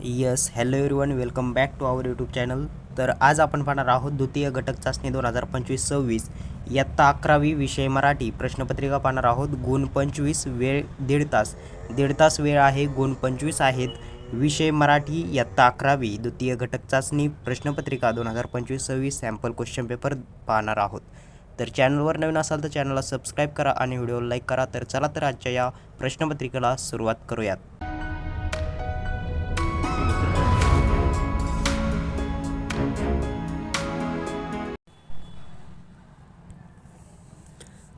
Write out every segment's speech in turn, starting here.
Yes hello everyone, welcome back to our YouTube channel. तर आज आपण पाहणार आहोत द्वितीय घटक चाचणी 2025-26 इयत्ता 11वी विषय मराठी प्रश्नपत्रिका पाहणार आहोत. गुण 25, वेळ 1.5 तास वेळ आहे, गुण 25 आहेत. विषय मराठी इयत्ता 11वी द्वितीय घटक चाचणी प्रश्नपत्रिका 2025-26 सॅम्पल क्वेश्चन पेपर पाहणार आहोत. तर चॅनलवर नवीन असाल तर चॅनलला सबस्क्राईब करा आणि व्हिडिओला लाईक करा. तर चला तर आजच्या या प्रश्नपत्रिकेला सुरुवात करूयात.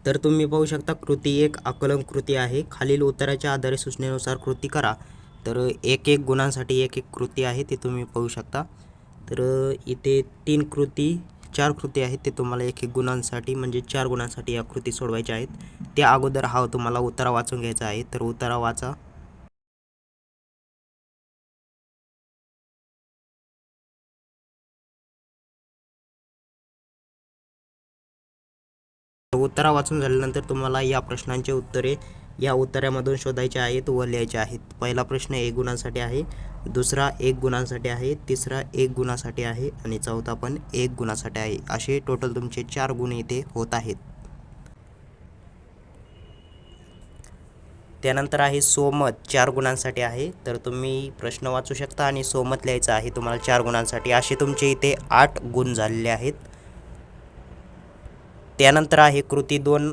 तर तुम्ही पाहू शकता कृती 1 आकलन कृती आहे. खालील उत्तराच्या आधारे सूचनेनुसार कृती करा. तर एक गुणांसाठी एक कृती आहे ते तुम्ही पाहू शकता. तर इथे 4 कृती आहेत ते तुम्हाला एक गुणांसाठी म्हणजे 4 गुणांसाठी या कृती सोडवायच्या आहेत. त्या अगोदर तुम्हाला उत्तरा वाचून घ्यायचा आहे. तर उत्तरा वाचा. उत्तरा वाचून झाल्यानंतर तुम्हाला या प्रश्नांचे उत्तरे या उत्तरामधून शोधायचे आहेत व लिहायचे आहेत. पहिला प्रश्न 1 गुणांसाठी आहे, दुसरा 1 गुणांसाठी आहे, तिसरा 1 गुणांसाठी आहे आणि चौथा पण 1 गुणांसाठी आहे. असे टोटल तुमचे 4 गुण इथे होत आहेत. त्यानंतर आहे सोमत 4 गुणांसाठी आहे. तर तुम्ही प्रश्न वाचू शकता आणि सोमत लिहायचं आहे तुम्हाला 4 गुणांसाठी. असे तुमचे इथे 8 गुण झालेले आहेत. त्यानंतर आहे कृती 2,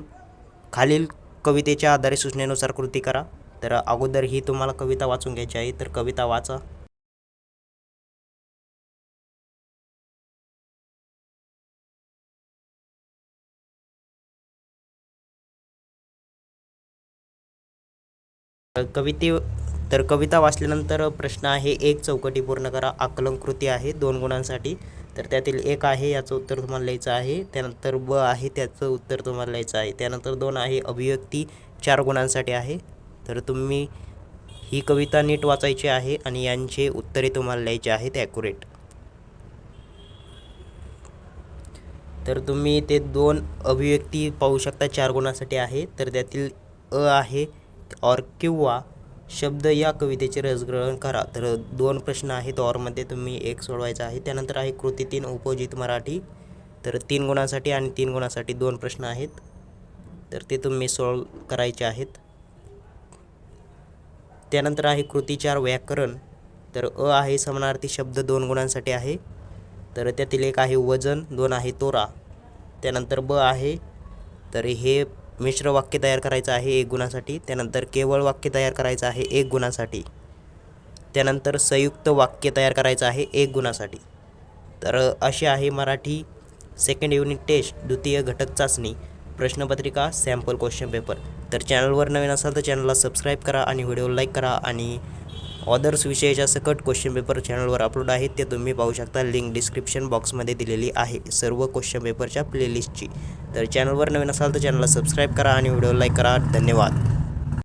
खालील कवितेच्या आधारे सूचनेनुसार कृती करा. तर अगोदर ही तुम्हाला कविता वाचून घ्यायची आहे. तर कविता वाचा. कविता वाचल्यानंतर प्रश्न आहे 1 चौकटी पूर्ण करा. आकलन कृती आहे 2 गुणांसाठी. तर त्यातील 1 आहे याचं उत्तर तुम्हाला लिहायचं आहे. त्यानंतर ब आहे त्याचं उत्तर तुम्हाला लिहायचं आहे. त्यानंतर 2 आहे अभिव्यक्ती 4 गुणांसाठी आहे. तर तुम्ही ही कविता नीट वाचायची आहे आणि यांचे उत्तरे तुम्हाला लिहायचे आहेत ॲक्युरेट. तर तुम्ही ते 2 अभिव्यक्ती पाहू शकता 4 गुणांसाठी आहे. तर त्यातील आहे और किंवा शब्द या कवितेचे रसग्रहण करा. तर 2 प्रश्न आहेत ऑरमध्ये तुम्ही 1 सोडवायचा आहे. त्यानंतर आहे कृती 3 उपयोजित मराठी. तर 3 गुणांसाठी आणि 3 गुणांसाठी 2 प्रश्न आहेत. तर ते तुम्ही सॉल्व करायचे आहेत. त्यानंतर आहे कृती 4 व्याकरण. तर आहे समानार्थी शब्द 2 गुणांसाठी आहे. तर त्यातील 1 आहे वजन, 2 आहे तोरा. त्यानंतर ब आहे तर हे मिश्र वाक्य तयार करायचं आहे 1 गुणासाठी. त्यानंतर केवळ वाक्य तयार करायचं आहे 1 गुणासाठी. त्यानंतर संयुक्त वाक्य तयार करायचं आहे 1 गुणासाठी. तर अशी आहे मराठी सेकंड युनिट टेस्ट द्वितीय घटक चाचणी प्रश्नपत्रिका सॅम्पल क्वेश्चन पेपर. तर चॅनलवर नवीन असाल तर चॅनलला सबस्क्राईब करा आणि व्हिडिओला लाईक करा. आणि ऑदर्स विषयाच्या सकट क्वेश्चन पेपर चॅनलवर अपलोड आहेत ते तुम्ही पाहू शकता. लिंक डिस्क्रिप्शन बॉक्समध्ये दिलेली आहे सर्व क्वेश्चन पेपरच्या प्लेलिस्टची. तर चॅनलवर नवीन असाल तर चॅनलला सबस्क्राईब करा आणि व्हिडिओला लाईक करा. धन्यवाद.